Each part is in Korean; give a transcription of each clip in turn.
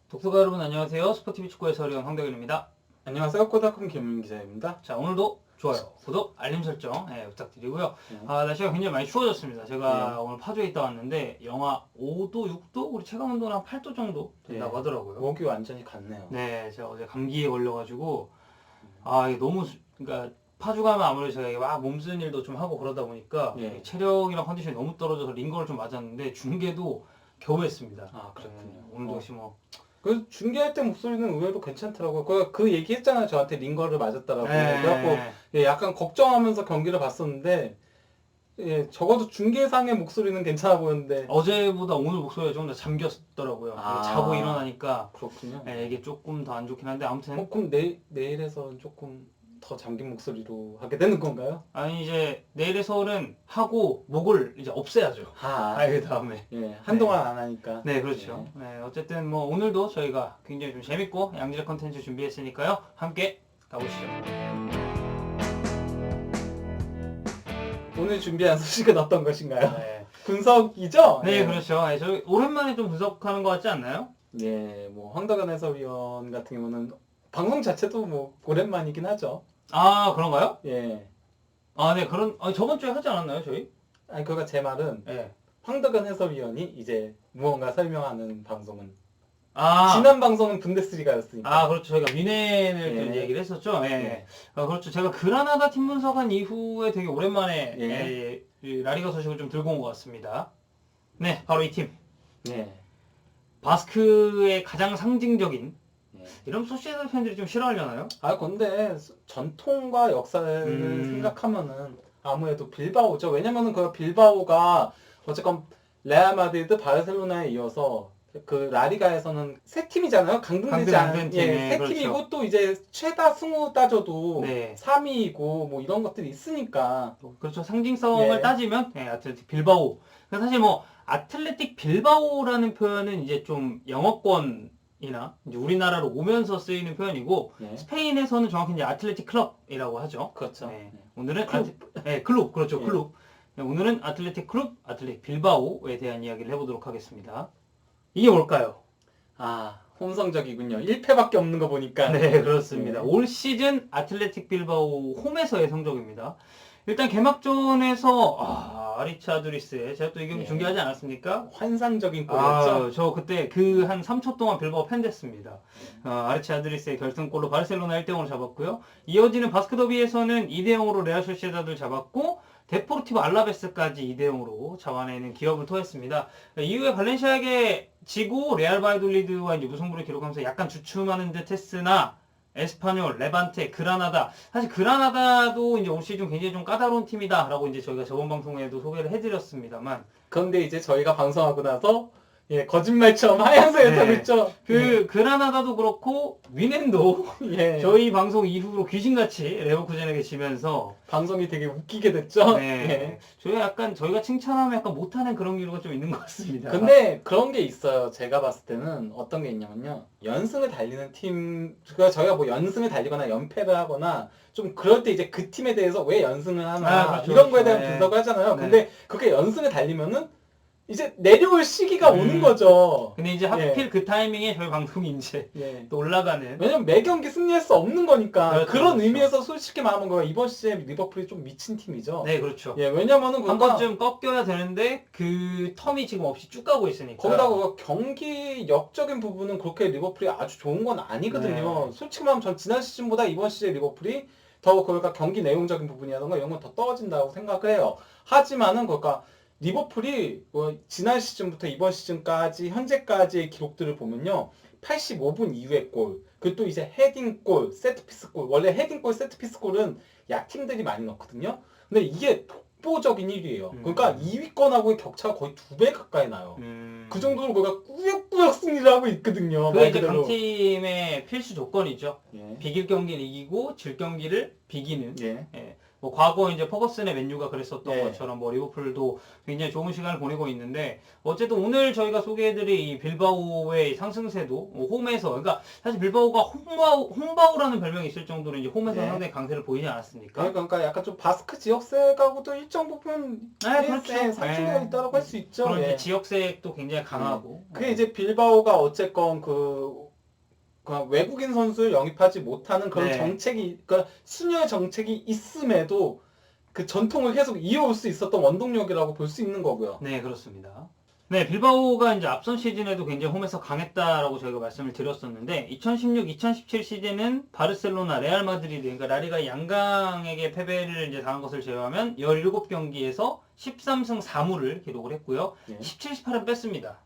독서가 여러분 안녕하세요. 스포티비 축구 해설위원 황덕윤입니다. 안녕하세요. 꼬다콤 김민 기자입니다. 자, 오늘도 좋아요, 구독, 알림 설정 부탁드리고요. 날씨가 굉장히 많이 추워졌습니다. 제가 오늘 파주에 있다 왔는데 영하 5도, 6도, 우리 체감온도는 한 8도 정도 된다고 하더라고요. 목이 완전히 갔네요. 네, 제가 어제 감기에 걸려가지고 이게 너무 그러니까 파주 가면 아무래도 제가 이게 막 몸쓰는 일도 좀 하고 그러다 보니까 체력이랑 컨디션이 너무 떨어져서 링거를 좀 맞았는데 중계도 겨우 했습니다. 아, 그렇군요. 오늘도 역시 뭐 그 중계할 때 목소리는 의외로 괜찮더라고요. 그 얘기했잖아요. 저한테 링거를 맞았다라고. 그래갖고 약간 걱정하면서 경기를 봤었는데 적어도 중계상의 목소리는 괜찮아 보였는데 어제보다 오늘 목소리가 좀 더 잠겼더라고요. 자고 일어나니까 그렇군요. 이게 조금 더 안 좋긴 한데 아무튼 그럼 내일에서는 조금 더 잠긴 목소리로 하게 되는 건가요? 아니 이제 내일의 서울은 하고 목을 이제 없애야죠. 그 다음에 한동안 안 하니까. 네, 그렇죠. 어쨌든 뭐 오늘도 저희가 굉장히 좀 재밌고 양질의 컨텐츠 준비했으니까요. 함께 가보시죠. 오늘 준비한 소식은 어떤 것인가요? 분석이죠? 네, 그렇죠. 저희 오랜만에 좀 분석하는 것 같지 않나요? 네, 뭐 황덕현 해설위원 같은 경우는 방송 자체도 뭐 오랜만이긴 하죠. 아, 그런가요? 예. 네, 저번 주에 하지 않았나요, 저희? 아니, 그러니까 제 말은 황덕현 해설위원이 이제 무언가 설명하는 방송은 지난 방송은 분데스리가였으니까. 그렇죠. 저희가 미넨을 또 얘기를 했었죠. 그렇죠. 제가 그라나다 팀 분석한 이후에 되게 오랜만에 라리가 소식을 좀 들고 온 것 같습니다. 네, 바로 이 팀. 바스크의 가장 상징적인 이런 소시에다 팬들이 좀 싫어하려나요? 근데 전통과 역사를 생각하면은 아무래도 빌바오죠. 왜냐면은 그 빌바오가 어쨌건 레알 마드리드, 바르셀로나에 이어서 그 라리가에서는 세 팀이잖아요. 강등되지 않은 세 팀이고 또 이제 최다 승우 따져도 3위이고 뭐 이런 것들이 있으니까. 그렇죠. 상징성을 따지면 아틀레틱 빌바오. 사실 뭐 아틀레틱 빌바오라는 표현은 이제 좀 영어권이나 이제 우리나라로 오면서 쓰이는 표현이고 스페인에서는 정확히 이제 아틀레틱 클럽이라고 하죠. 그렇죠. 오늘은 클럽. 그렇죠. 클럽. 오늘은 아틀레틱 클럽, 아틀레틱 빌바오에 대한 이야기를 해보도록 하겠습니다. 이게 뭘까요? 홈성적이군요. 1패밖에 없는 거 보니까. 네, 그렇습니다. 올 시즌 아틀레틱 빌바오 홈에서의 성적입니다. 일단 개막전에서 아리치 아두리스 제가 또 이 경기 중계하지 않았습니까? 환상적인 골이었죠. 저 그때 그 한 3초 동안 빌바오 팬 됐습니다. 아리치 아두리스의 결승골로 바르셀로나 1대0으로 잡았고요. 이어지는 바스크 더비에서는 2대0으로 레알 소시에다드를 잡았고 데포르티보 알라베스까지 2대0으로 잡아내는 기업을 토했습니다. 이후에 발렌시아에게 지고 레알 바이돌리드와 이제 무승부를 기록하면서 약간 주춤하는 듯 했으나 에스파뇰, 레반테, 그라나다. 사실 그라나다도 이제 올 시즌 굉장히 좀 까다로운 팀이다라고 이제 저희가 저번 방송에도 소개를 해드렸습니다만. 그런데 이제 저희가 방송하고 나서 거짓말처럼 하얀색을 타고 있죠. 그라나다도 그렇고 미넨도 저희 방송 이후로 귀신같이 레버쿠젠에게 지면서 방송이 되게 웃기게 됐죠. 저희가 칭찬하면 약간 못하는 그런 기류가 좀 있는 것 같습니다. 근데 그런 게 있어요. 제가 봤을 때는 어떤 게 있냐면요. 연승을 달리는 팀, 그러니까 저희가 뭐 연승을 달리거나 연패를 하거나 좀 그럴 때 이제 그 팀에 대해서 왜 연승을 하나 이런 거에 대한 분석을 하잖아요. 근데 그렇게 연승을 달리면은 이제 내려올 시기가 오는 거죠. 근데 이제 하필 그 타이밍에 저희 방송이 이제 또 올라가는. 왜냐면 매 경기 승리할 수 없는 거니까. 그런 의미에서 솔직히 말하면 이번 시즌에 리버풀이 좀 미친 팀이죠. 네, 그렇죠. 왜냐면은 한 번쯤 꺾여야 되는데 그 텀이 지금 없이 쭉 가고 있으니까. 거기다가 경기력적인 부분은 그렇게 리버풀이 아주 좋은 건 아니거든요. 솔직히 말하면 전 지난 시즌보다 이번 시즌 리버풀이 더 그러니까 경기 내용적인 부분이라던가 이런 건 더 떨어진다고 생각을 해요. 하지만은 그러니까 리버풀이 지난 시즌부터 이번 시즌까지 현재까지의 기록들을 보면요. 85분 이후의 골, 그리고 또 이제 헤딩골, 세트피스 골. 원래 헤딩골, 세트피스 골은 약팀들이 많이 넣거든요. 근데 이게 독보적인 1위예요. 그러니까 2위권하고의 격차가 거의 2배 가까이 나요. 그 정도로 그가 꾸역꾸역 승리를 하고 있거든요. 그게 이제 강팀의 필수 조건이죠. 비길 경기를 이기고 질 경기를 비기는. 뭐 과거 이제 퍼거슨의 맨유가 그랬었던 네. 것처럼 뭐 리버풀도 굉장히 좋은 시간을 보내고 있는데 어쨌든 오늘 저희가 소개해드릴 이 빌바오의 상승세도 홈에서 그러니까 사실 빌바오가 홈바오라는 별명이 있을 정도로 이제 홈에서 네. 상당히 강세를 보이지 않았습니까? 그러니까 약간 좀 바스크 지역색하고도 일정 부분 그렇죠. 상충되어 있다고 할 수 있죠. 그런 이제 예. 지역색도 굉장히 강하고 그게 이제 빌바오가 어쨌건 그 외국인 선수를 영입하지 못하는 그런 네. 정책이, 그러니까 순혈 정책이 있음에도 그 전통을 계속 이어올 수 있었던 원동력이라고 볼 수 있는 거고요. 네, 그렇습니다. 네, 빌바오가 이제 앞선 시즌에도 굉장히 홈에서 강했다라고 저희가 말씀을 드렸었는데 2016-2017 시즌은 바르셀로나, 레알 마드리드, 그러니까 라리가 양강에게 패배를 이제 당한 것을 제외하면 17경기에서 13승 4무를 기록을 했고요. 예. 17, 18은 뺐습니다.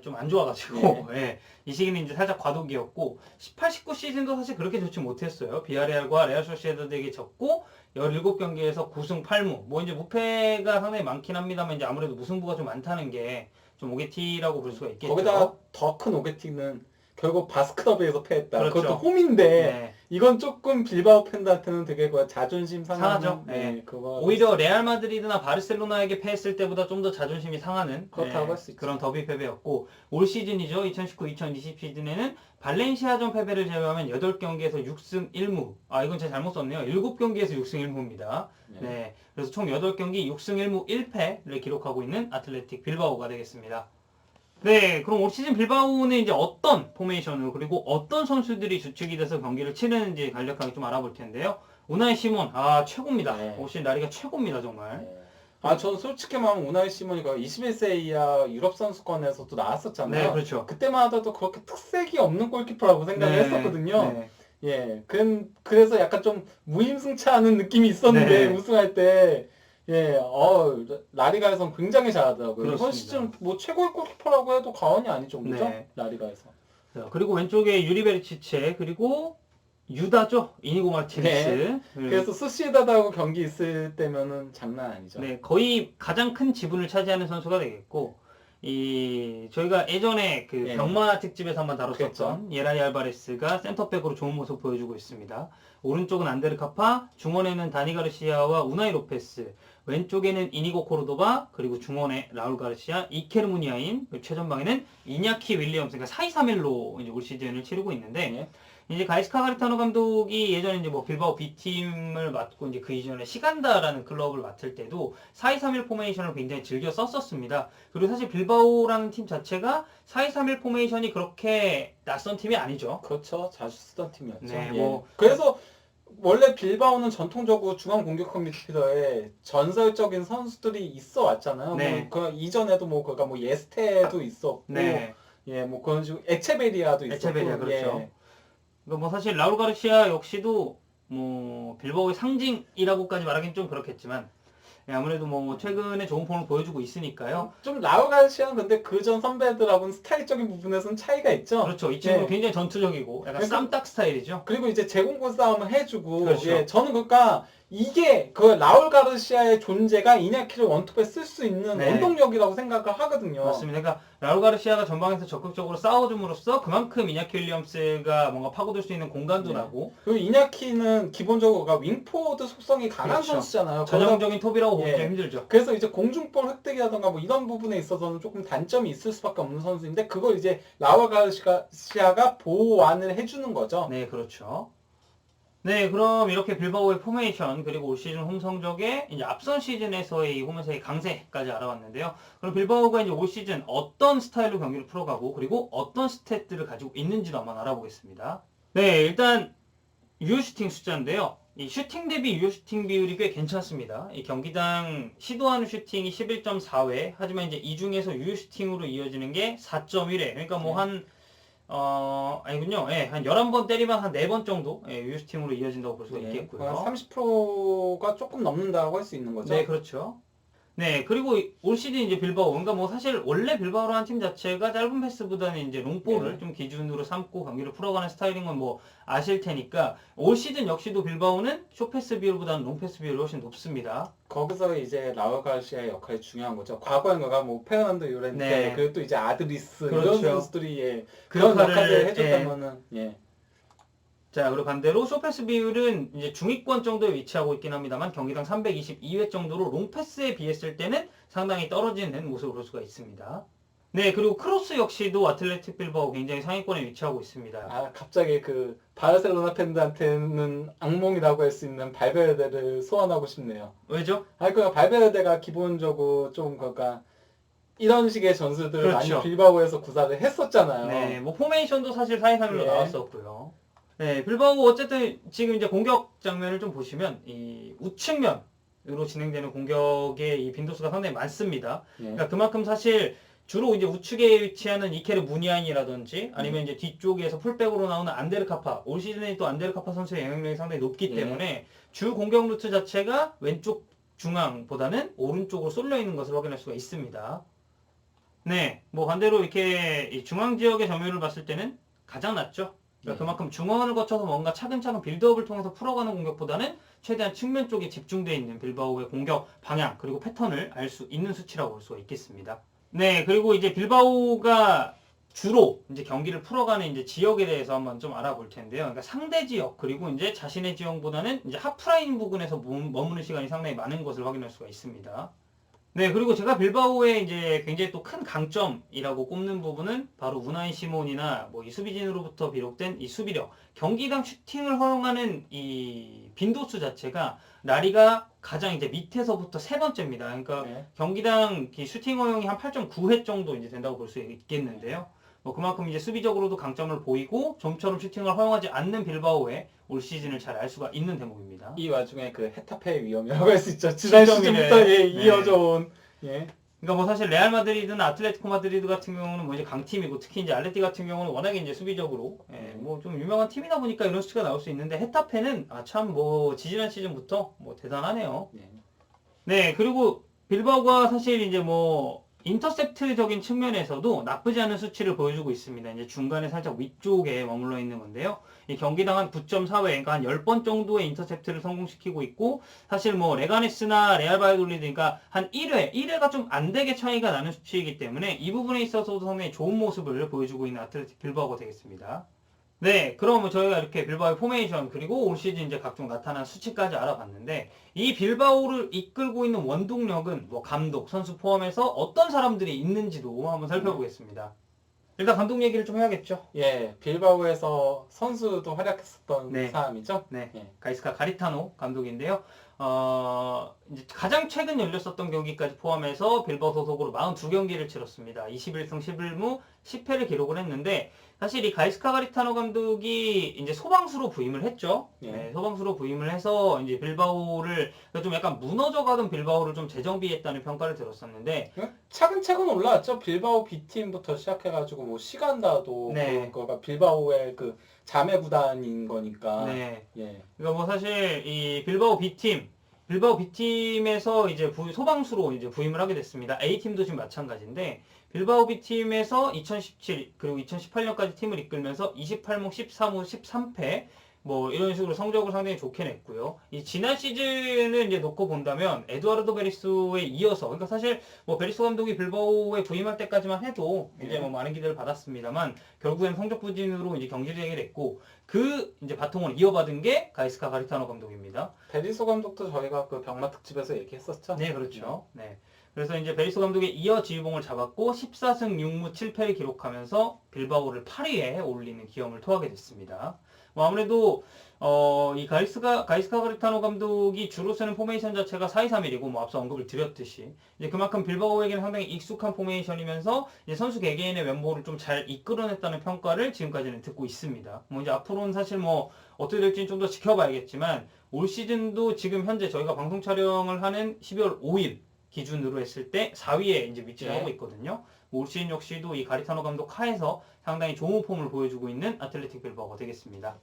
좀 안 좋아가지고 예, 이 시기는 이제 살짝 과도기였고 18, 19 시즌도 사실 그렇게 좋지 못했어요. 비아레알과 레알 소시에다드에게 졌고 17경기에서 9승 8무. 뭐 이제 무패가 상당히 많긴 합니다만 이제 아무래도 무승부가 좀 많다는 게 좀 오게티라고 볼 수가 있겠죠. 거기다가 더 큰 오게티는 결국 바스크더비에서 패했다. 그렇죠. 그것도 홈인데 네. 이건 조금 빌바오 팬들한테는 되게 그 자존심 상하는. 상하죠. 네. 그거 오히려 레알 마드리드나 바르셀로나에게 패했을 때보다 좀 더 자존심이 상하는 그렇다고 할 수 있죠. 그런 더비 패배였고 올 시즌이죠. 2019-2020 시즌에는 발렌시아전 패배를 제외하면 8경기에서 6승 1무. 이건 제가 잘못 썼네요. 7경기에서 6승 1무입니다. 네. 그래서 총 8경기 6승 1무 1패를 기록하고 있는 아틀레틱 빌바오가 되겠습니다. 네, 그럼 올 시즌 빌바오는 이제 어떤 포메이션으로 그리고 어떤 선수들이 주축이 돼서 경기를 치르는지 간략하게 좀 알아볼 텐데요. 우나이 시몬, 최고입니다. 네. 올 시즌 라리가 최고입니다, 정말. 네. 저는 솔직히 말하면 우나이 시몬이가 21세 이하 유럽 선수권에서도 나왔었잖아요. 네, 그렇죠. 그때만 하더라도 그렇게 특색이 없는 골키퍼라고 생각을 했었거든요. 네. 예, 그래서 약간 좀 무임승차하는 느낌이 있었는데 네. 우승할 때, 예, 라리가에서는 굉장히 잘하더라고요. 이번 그렇습니다. 시즌 뭐 최고의 골키퍼라고 해도 과언이 아닐 정도죠. 네. 라리가에서. 자, 그리고 왼쪽에 유리베르치체 그리고 유다죠, 이니고 마르티네스. 네. 그래서 소시에다드하고 경기 있을 때면은 장난 아니죠. 네, 거의 가장 큰 지분을 차지하는 선수가 되겠고, 저희가 예전에 그 네. 병마 특집에서 한번 다뤘었던 그랬죠. 예라리 알바레스가 센터백으로 좋은 모습 보여주고 있습니다. 오른쪽은 안데르 카파, 중원에는 다니 가르시아와 우나이 로페스, 왼쪽에는 이니고 코르도바, 그리고 중원에 라울 가르시아, 이케르 무니아인, 그리고 최전방에는 이냐키 윌리엄스, 그러니까 4-2-3-1로 이제 올 시즌을 치르고 있는데, 네. 이제 가이스카 가리타노 감독이 예전에 이제 뭐 빌바오 B팀을 맡고 이제 그 이전에 시간다라는 클럽을 맡을 때도 4-2-3-1 포메이션을 굉장히 즐겨 썼었습니다. 그리고 사실 빌바오라는 팀 자체가 4-2-3-1 포메이션이 그렇게 낯선 팀이 아니죠. 그렇죠. 자주 쓰던 팀이었죠. 네, 예. 뭐 그래서 원래 빌바오는 전통적으로 중앙 공격형 미드필더에 전설적인 선수들이 있어 왔잖아요. 네. 뭐 그 이전에도 뭐 그가 뭐 예스테도 있었고, 네. 예, 뭐 그런 식으로 에체베리아도 있었고, 에체베리아, 그렇죠. 예. 그러니까 뭐 사실 라울 가르시아 역시도 뭐 빌바오의 상징이라고까지 말하기는 좀 그렇겠지만 아무래도 뭐 최근에 좋은 폼을 보여주고 있으니까요. 좀 라울 가르시아는 근데 그전 선배들하고는 스타일적인 부분에서는 차이가 있죠. 그렇죠. 이 친구는 예. 굉장히 전투적이고 약간 그래서- 쌈딱 스타일이죠. 그리고 이제 제공권 싸움을 해주고, 그렇죠. 예, 저는 그러니까 이게 그 라울 가르시아의 존재가 이냐키를 원톱에 쓸 수 있는 네. 원동력이라고 생각을 하거든요. 맞습니다. 그러니까 라울 가르시아가 전방에서 적극적으로 싸워줌으로써 그만큼 이냐키 윌리엄스가 뭔가 파고들 수 있는 공간도 네. 나고 그리고 이냐키는 기본적으로 그러니까 윙포워드 속성이 강한 그렇죠. 선수잖아요. 전형적인 톱이라고 보기 예. 좀 힘들죠. 그래서 이제 공중볼 획득이라던가 뭐 이런 부분에 있어서는 조금 단점이 있을 수밖에 없는 선수인데 그걸 이제 라울 가르시아가 보완을 해주는 거죠. 네, 그렇죠. 네, 그럼 이렇게 빌바오의 포메이션 그리고 올 시즌 홈 성적에 이제 앞선 시즌에서의 이 홈에서의 강세까지 알아봤는데요. 그럼 빌바오가 이제 올 시즌 어떤 스타일로 경기를 풀어가고 그리고 어떤 스탯들을 가지고 있는지도 한번 알아보겠습니다. 네, 일단 유효 슈팅 숫자인데요. 이 슈팅 대비 유효 슈팅 비율이 꽤 괜찮습니다. 이 경기당 시도하는 슈팅이 11.4회, 하지만 이제 이 중에서 유효 슈팅으로 이어지는 게 4.1회. 그러니까 뭐 아니군요. 예, 한 11번 때리면 한 4번 정도 유효 슈팅으로 이어진다고 볼 수가 있겠고요. 한 30%가 조금 넘는다고 할 수 있는 거죠. 네, 그렇죠. 네, 그리고 올 시즌 이제 빌바오, 그러니까 뭐 사실 원래 빌바오라는 팀 자체가 짧은 패스보다는 이제 롱볼을 네. 좀 기준으로 삼고 경기를 풀어가는 스타일인 건 뭐 아실 테니까 올 시즌 역시도 빌바오는 숏패스 비율보다는 롱패스 비율이 훨씬 높습니다. 거기서 이제 라울 가르시아의 역할이 중요한 거죠. 과거엔 그가 뭐 페르난도 요렌테 네. 그리고 또 이제 아드리스 그렇죠. 이런 선수들이 그 그런 역할을, 역할을 해줬다면은 예. 자, 그리고 반대로 쇼패스 비율은 이제 중위권 정도에 위치하고 있긴 합니다만 경기당 322회 정도로 롱패스에 비했을 때는 상당히 떨어지는 모습을 볼 수가 있습니다. 네, 그리고 크로스 역시도 아틀레틱 빌바오 굉장히 상위권에 위치하고 있습니다. 아, 갑자기 그 바르셀로나 팬들한테는 악몽이라고 할 수 있는 발베르데를 소환하고 싶네요. 왜죠? 그러니까 발베르데가 기본적으로 좀 그러니까 이런 식의 전술들을 그렇죠. 많이 빌바오에서 구사를 했었잖아요. 네, 뭐 포메이션도 사실 4-2-3-1로 예. 나왔었고요. 네, 빌바오 어쨌든 지금 이제 공격 장면을 좀 보시면 이 우측면으로 진행되는 공격의 이 빈도수가 상당히 많습니다. 예. 그러니까 그만큼 사실 주로 이제 우측에 위치하는 이케르 무니아인이라든지 아니면 이제 뒤쪽에서 풀백으로 나오는 안데르카파, 올 시즌에 또 안데르카파 선수의 영향력이 상당히 높기 예. 때문에 주 공격 루트 자체가 왼쪽 중앙보다는 오른쪽으로 쏠려 있는 것을 확인할 수가 있습니다. 네, 뭐 반대로 이렇게 이 중앙 지역의 점유율을 봤을 때는 가장 낮죠. 그러니까 예. 그만큼 중원을 거쳐서 뭔가 차근차근 빌드업을 통해서 풀어가는 공격보다는 최대한 측면 쪽에 집중되어 있는 빌바오의 공격 방향 그리고 패턴을 알 수 있는 수치라고 볼 수가 있겠습니다. 네, 그리고 이제 빌바오가 주로 이제 경기를 풀어가는 이제 지역에 대해서 한번 좀 알아볼 텐데요. 그러니까 상대 지역 그리고 이제 자신의 지역보다는 이제 하프라인 부근에서 머무는 시간이 상당히 많은 것을 확인할 수가 있습니다. 네, 그리고 제가 빌바오의 이제 굉장히 또 큰 강점이라고 꼽는 부분은 바로 우나이 시몬이나 뭐 이 수비진으로부터 비롯된 이 수비력, 경기당 슈팅을 허용하는 이 빈도수 자체가 라리가 가장 이제 밑에서부터 세 번째입니다. 그러니까 예. 경기당 이 슈팅 허용이 한 8.9회 정도 이제 된다고 볼 수 있겠는데요. 뭐 그만큼 이제 수비적으로도 강점을 보이고 좀처럼 슈팅을 허용하지 않는 빌바오의 올 시즌을 잘 알 수가 있는 대목입니다. 이 와중에 그 헤타페의 위험이라고 할 수 있죠. 지난 실점이네. 시즌부터 예, 네. 이어져 온. 예. 그러니까 뭐 사실 레알 마드리드나 아틀레티코 마드리드 같은 경우는 뭐 이제 강팀이고 특히 이제 알레티 같은 경우는 워낙에 이제 수비적으로 뭐 좀 유명한 팀이다 보니까 이런 수치가 나올 수 있는데 헤타페는 참 뭐 지지난 시즌부터 뭐 대단하네요. 예. 네, 그리고 빌바오가 사실 이제 뭐 인터셉트적인 측면에서도 나쁘지 않은 수치를 보여주고 있습니다. 이제 중간에 살짝 위쪽에 머물러 있는 건데요. 이 경기당 한 9.4회, 그러니까 한 10번 정도의 인터셉트를 성공시키고 있고, 사실 뭐 레가네스나 레알 바이돌리드, 그러니까 한 1회가 좀 안 되게 차이가 나는 수치이기 때문에 이 부분에 있어서도 상당히 좋은 모습을 보여주고 있는 아틀레틱 빌바오가 되겠습니다. 네, 그럼 저희가 이렇게 빌바오의 포메이션 그리고 올 시즌 이제 각종 나타난 수치까지 알아봤는데 이 빌바오를 이끌고 있는 원동력은 뭐 감독, 선수 포함해서 어떤 사람들이 있는지도 한번 살펴보겠습니다. 일단 감독 얘기를 좀 해야겠죠. 예, 빌바오에서 선수도 활약했었던 네. 사람이죠. 네, 예. 가이스카 가리타노 감독인데요. 이제 가장 최근 열렸었던 경기까지 포함해서 빌바오 소속으로 42경기를 치렀습니다. 21승 11무 10패를 기록을 했는데 사실 이 가이스카 가리타노 감독이 이제 소방수로 부임을 했죠. 예. 네, 소방수로 부임을 해서 이제 빌바오를 그러니까 좀 약간 무너져가던 빌바오를 좀 재정비했다는 평가를 들었었는데 차근차근 올라왔죠. 빌바오 B팀부터 시작해가지고 뭐 시간다도 네. 그거가 빌바오의 그 자매 구단인 거니까. 네. 예. 그러니까 뭐 사실 이 빌바오 B팀에서 이제 소방수로 이제 부임을 하게 됐습니다. A팀도 지금 마찬가지인데 빌바오 B팀에서 2017 그리고 2018년까지 팀을 이끌면서 28무 13무 13패 뭐 이런 식으로 성적을 상당히 좋게 냈고요. 이 지난 시즌을 이제 놓고 본다면 에두아르도 베리소에 이어서 그러니까 사실 뭐 베리소 감독이 빌바오에 부임할 때까지만 해도 이제 뭐 많은 기대를 받았습니다만 결국엔 성적 부진으로 이제 경질되게 됐고 그 이제 바통을 이어받은 게 가이스카 가리타노 감독입니다. 베리소 감독도 저희가 그 병마 특집에서 얘기했었죠. 네, 그렇죠. 네. 그래서 이제 베리소 감독의 이어 지휘봉을 잡았고 14승 6무 7패를 기록하면서 빌바오를 8위에 올리는 기염을 토하게 됐습니다. 뭐 아무래도 이 가이스카 가리타노 감독이 주로 쓰는 포메이션 자체가 4-2-3-1이고 뭐 앞서 언급을 드렸듯이 이제 그만큼 빌바오에게는 상당히 익숙한 포메이션이면서 이제 선수 개개인의 멤버를 좀 잘 이끌어냈다는 평가를 지금까지는 듣고 있습니다. 뭐 이제 앞으로는 사실 뭐 어떻게 될지는 좀 더 지켜봐야겠지만 올 시즌도 지금 현재 저희가 방송 촬영을 하는 12월 5일 기준으로 했을 때 4위에 이제 위치를 하고 있거든요. 올 시즌 역시도 이 가리타노 감독 하에서 상당히 좋은 폼을 보여주고 있는 아틀레틱 빌바오가 되겠습니다.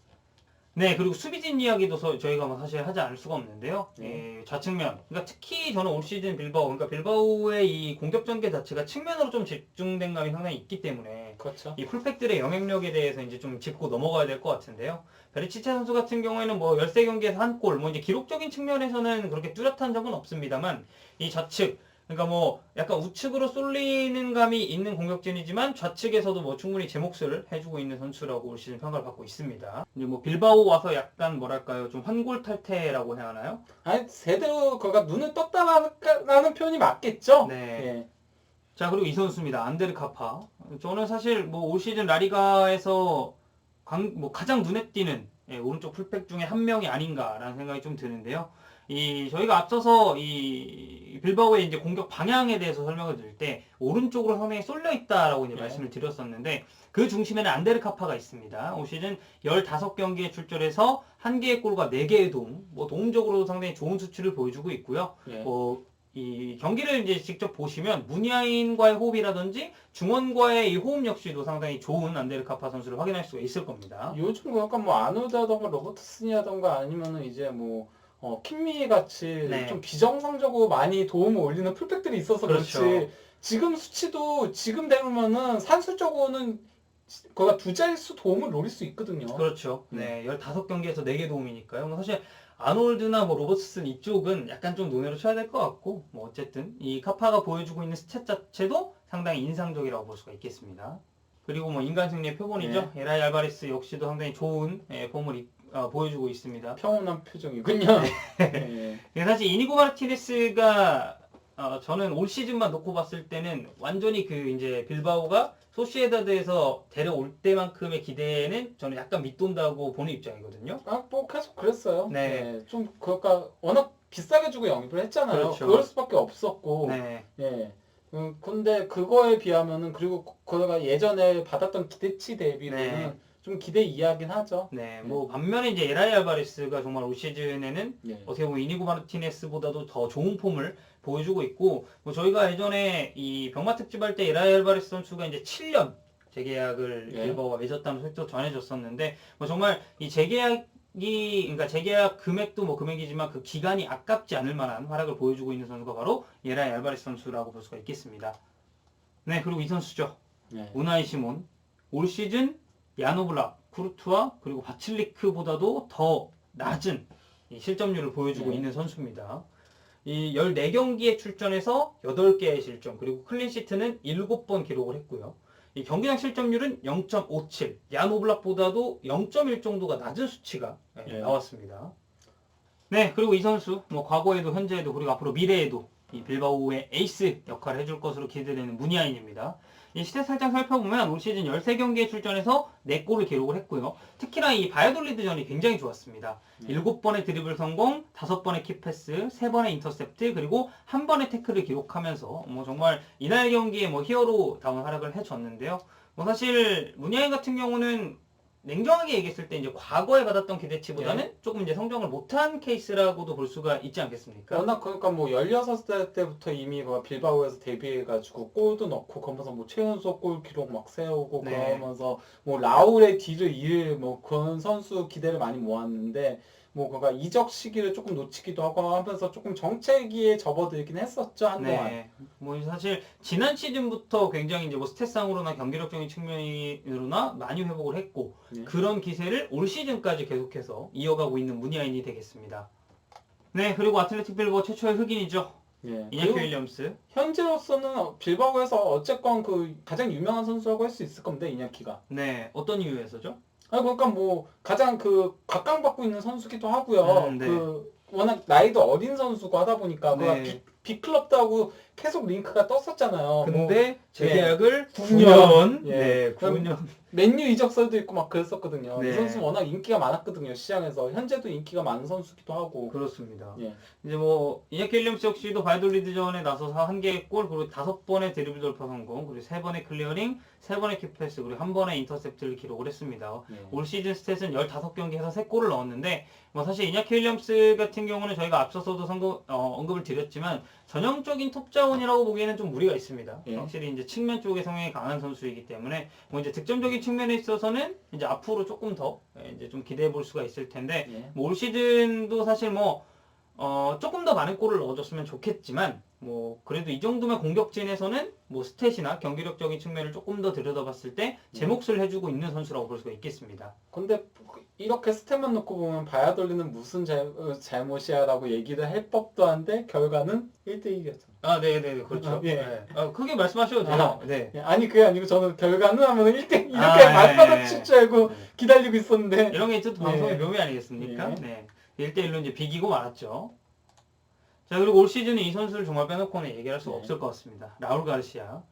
네, 그리고 수비진 이야기도 저희가 뭐 사실 하지 않을 수가 없는데요. 좌측면. 그러니까 특히 저는 올 시즌 빌바오, 그러니까 빌바오의 이 공격 전개 자체가 측면으로 좀 집중된 감이 상당히 있기 때문에 그렇죠. 이 풀백들의 영향력에 대해서 이제 좀 짚고 넘어가야 될 것 같은데요. 베리치체 선수 같은 경우에는 뭐 13경기에서 한 골, 뭐 이제 기록적인 측면에서는 그렇게 뚜렷한 적은 없습니다만 이 좌측 그러니까 뭐 약간 우측으로 쏠리는 감이 있는 공격진이지만 좌측에서도 뭐 충분히 제 몫을 해주고 있는 선수라고 올 시즌 평가를 받고 있습니다. 이제 뭐 빌바오 와서 약간 뭐랄까요 좀 환골탈태라고 해야 하나요? 아니 제대로 그가 눈을 떴다라는 표현이 맞겠죠? 네. 예. 자 그리고 이 선수입니다. 안데르 카파. 저는 사실 뭐 올 시즌 라리가에서 뭐 가장 눈에 띄는 오른쪽 풀백 중에 한 명이 아닌가라는 생각이 좀 드는데요. 저희가 앞서서 이 빌바오의 이제 공격 방향에 대해서 설명을 드릴 때 오른쪽으로 상당히 쏠려 있다라고 이제 네. 말씀을 드렸었는데 그 중심에는 안데르 카파가 있습니다. 올 시즌 15경기에 출전해서 1개의 골과 4개의 도움, 뭐 도움적으로 상당히 좋은 수치를 보여주고 있고요. 예. 이 경기를 이제 직접 보시면 문야인과의 호흡이라든지 중원과의 이 호흡 역시도 상당히 좋은 안데르 카파 선수를 확인할 수가 있을 겁니다. 요즘 약간 뭐 아놀드하던가 로버트슨이라던가 아니면은 이제 뭐 킴미 같이 네. 좀 비정상적으로 많이 도움을 올리는 풀백들이 있어서 그렇죠. 그렇지. 지금 수치도 지금대로면은 산술적으로는 거가 두 자릿수 도움을 노릴 수 있거든요. 그렇죠. 네, 15경기에서 4개 도움이니까요. 뭐 사실 아놀드나 뭐 로버트슨 이쪽은 약간 좀 논외로 쳐야 될 것 같고 뭐 어쨌든 이 카파가 보여주고 있는 스탯 자체도 상당히 인상적이라고 볼 수가 있겠습니다. 그리고 뭐 인간 승리의 표본이죠. 에라이 알바레스 역시도 상당히 좋은 폼을 보여주고 있습니다. 평온한 표정이군요. 예. 사실 이니고 마르티네스가 저는 올 시즌만 놓고 봤을 때는 완전히 그 이제 빌바오가 소시에다드에서 데려올 때만큼의 기대는 저는 약간 밑돈다고 보는 입장이거든요. 뭐 계속 그랬어요. 네. 예. 좀 그러니까 워낙 비싸게 주고 영입을 했잖아요. 그렇죠. 그럴 수밖에 없었고. 네. 예. 근데 그거에 비하면은 그리고 그가 예전에 받았던 기대치 대비로는 네. 좀 기대 이하긴 하죠. 네, 뭐 반면에 이제 에라이 알바레스가 정말 올 시즌에는 예. 어떻게 보면 이니고 마르티네스보다도 더 좋은 폼을 보여주고 있고, 뭐 저희가 예전에 이 병마 특집 할 때 에라이 알바레스 선수가 이제 7년 재계약을 예. 빌바오가 맺었다는 소식도 전해졌었는데, 뭐 정말 이 그러니까 재계약 금액도 뭐 금액이지만 그 기간이 아깝지 않을 만한 활약을 보여주고 있는 선수가 바로 에라이 알바레스 선수라고 볼 수가 있겠습니다. 네, 그리고 이 선수죠. 예. 우나이 시몬. 올 시즌 야노블락, 쿠르투아 그리고 바칠리크보다도 더 낮은 이 실점률을 보여주고 네. 있는 선수입니다. 이 14경기에 출전해서 8개의 실점 그리고 클린시트는 7번 기록을 했고요. 이 경기당 실점률은 0.57, 야노블락보다도 0.1 정도가 낮은 수치가 네. 나왔습니다. 네, 그리고 이 선수 뭐 과거에도 현재에도 그리고 앞으로 미래에도 이 빌바오의 에이스 역할을 해줄 것으로 기대되는 무니아인입니다. 이 스탯 살짝 살펴보면 올 시즌 13경기에 출전해서 4골을 기록을 했고요. 특히나 이 바이돌리드전이 굉장히 좋았습니다. 7번의 드리블 성공, 5번의 킥패스, 3번의 인터셉트, 그리고 1번의 태클을 기록하면서 뭐 정말 이날 경기에 뭐 히어로다운 활약을 해줬는데요. 뭐 사실 무니아인 같은 경우는 냉정하게 얘기했을 때 이제 과거에 받았던 기대치보다는 조금 이제 성장을 못한 케이스라고도 볼 수가 있지 않겠습니까? 워낙 그러니까 뭐 16살 때부터 이미 그 빌바오에서 데뷔해가지고 골도 넣고 그러면서 뭐 최연소 골 기록 막 세우고 네. 그러면서 뭐 라울의 뒤를 이을 뭐 그런 선수 기대를 많이 모았는데 뭐 그가 이적 시기를 조금 놓치기도 하고 하면서 조금 정체기에 접어들긴 했었죠 한동안. 네. 뭐 사실 지난 시즌부터 굉장히 이제 뭐 스탯상으로나 경기력적인 측면으로나 많이 회복을 했고 네. 그런 기세를 올 시즌까지 계속해서 이어가고 있는 무니아인이 되겠습니다. 네, 그리고 아틀레틱 빌바오 최초의 흑인이죠. 예. 이냐키 그리고 윌리엄스. 현재로서는 빌바오에서 어쨌건 그 가장 유명한 선수라고 할 수 있을 겁니다 이냐키가. 네, 어떤 이유에서죠? 아니 그러니까 뭐 가장 그 각광받고 있는 선수기도 하고요. 네. 그 워낙 나이도 어린 선수고 하다 보니까 네. 그 빅클럽도 하고 계속 링크가 떴었잖아요. 근데 재계약을 9년. 9년. 예. 네, 9년. 맨유 이적설도 있고 막 그랬었거든요. 네. 이 선수 워낙 인기가 많았거든요 시장에서. 현재도 인기가 많은 선수기도 하고. 그렇습니다. 예. 이제 뭐 이냐키 윌리엄스 역시도 바이돌리드전에 나서서 1개의 골 그리고 5번의 드리블 돌파 성공 그리고 3번의 클리어링 3번의 킥패스 그리고 1번의 인터셉트를 기록을 했습니다. 예. 올 시즌 스탯은 15경기에서 3골을 넣었는데 뭐 사실 이냐키 윌리엄스 같은 경우는 저희가 앞서서도 언급을 드렸지만 전형적인 톱자원이라고 보기에는 좀 무리가 있습니다. 예. 확실히 이제 측면 쪽에 성향이 강한 선수이기 때문에 뭐 이제 득점적인 측면에 있어서는 이제 앞으로 조금 더 이제 좀 기대해 볼 수가 있을 텐데 예. 뭐 올 시즌도 사실 뭐 조금 더 많은 골을 넣어줬으면 좋겠지만 뭐 그래도 이 정도면 공격진에서는 뭐 스탯이나 경기력적인 측면을 조금 더 들여다봤을 때 제 몫을 해주고 있는 선수라고 볼 수가 있겠습니다. 근데 이렇게 스탯만 놓고 보면 바야돌리는 무슨 잘못이야라고 얘기를 할 법도 한데 결과는 1대1이었죠. 아, 네네, 그렇죠. 예. 네. 크게 말씀하셔도 돼요. 네. 아니 그게 아니고 저는 결과는 하면 1대 이렇게 아, 맞받아 예. 칠 줄 알고 네. 기다리고 있었는데 이런 게 또 방송의 예. 묘미 아니겠습니까? 예. 네. 1대1로 이제 비기고 말았죠. 자, 그리고 올 시즌에 이 선수를 정말 빼놓고는 얘기할 수가 네. 없을 것 같습니다. 라울 가르시아.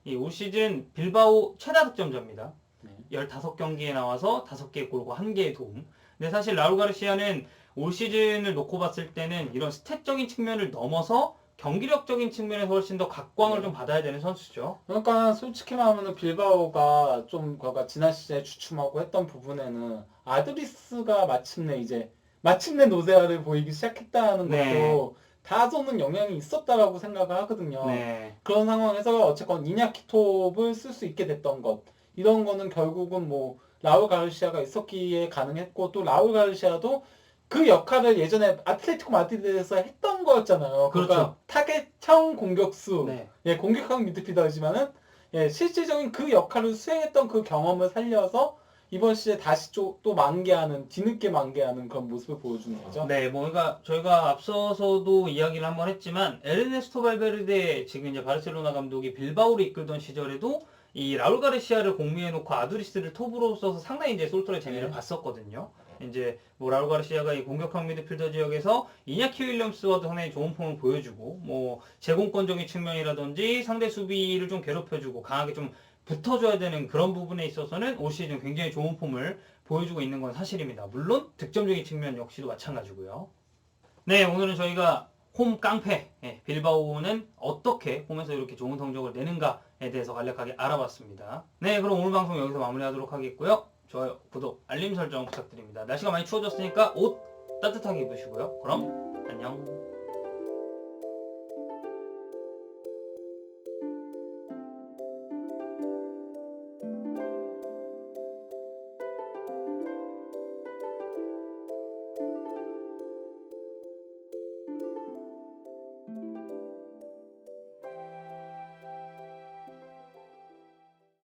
이 올 시즌 빌바오 최다 득점자입니다. 네. 15경기에 나와서 5개의 골과 1개의 도움. 근데 사실 라울 가르시아는 올 시즌을 놓고 봤을 때는 이런 스탯적인 측면을 넘어서 경기력적인 측면에서 훨씬 더 각광을 네. 좀 받아야 되는 선수죠. 그러니까 솔직히 말하면 빌바오가 좀 그러니까 지난 시즌에 주춤하고 했던 부분에는 아드리스가 마침내 노세아를 보이기 시작했다는 네. 것도 다소는 영향이 있었다라고 생각을 하거든요. 네. 그런 상황에서 어쨌건 이냐키톱을 쓸 수 있게 됐던 것 이런 거는 결국은 뭐 라울 가르시아가 있었기에 가능했고 또 라울 가르시아도 그 역할을 예전에 아틀레티코 마드리드에서 했던 거였잖아요. 그렇죠. 그러니까 타겟형 공격수, 네. 예, 공격형 미드필더이지만은 예, 실질적인 그 역할을 수행했던 그 경험을 살려서 이번 시즌에 다시 또 만개하는 뒤늦게 만개하는 그런 모습을 보여주는 거죠. 네, 뭐, 그러니까 저희가 앞서서도 이야기를 한번 했지만 에르네스토 발베르데 지금 이제 바르셀로나 감독이 빌바오를 이끌던 시절에도 이 라울 가르시아를 공미해놓고 아두리스를 톱으로 써서 상당히 이제 솔토의 재미를 네. 봤었거든요. 이제 뭐 라울 가르시아가 이 공격형 미드필더 지역에서 이냐키 윌리엄스와도 상당히 좋은 폼을 보여주고 뭐 제공권적인 측면이라든지 상대 수비를 좀 괴롭혀주고 강하게 좀 붙어줘야 되는 그런 부분에 있어서는 올 시즌 굉장히 좋은 폼을 보여주고 있는 건 사실입니다. 물론 득점적인 측면 역시도 마찬가지고요. 네, 오늘은 저희가 홈 깡패 빌바오는 어떻게 홈에서 이렇게 좋은 성적을 내는가에 대해서 간략하게 알아봤습니다. 네, 그럼 오늘 방송 여기서 마무리하도록 하겠고요. 좋아요, 구독, 알림 설정 부탁드립니다. 날씨가 많이 추워졌으니까 옷 따뜻하게 입으시고요. 그럼 안녕.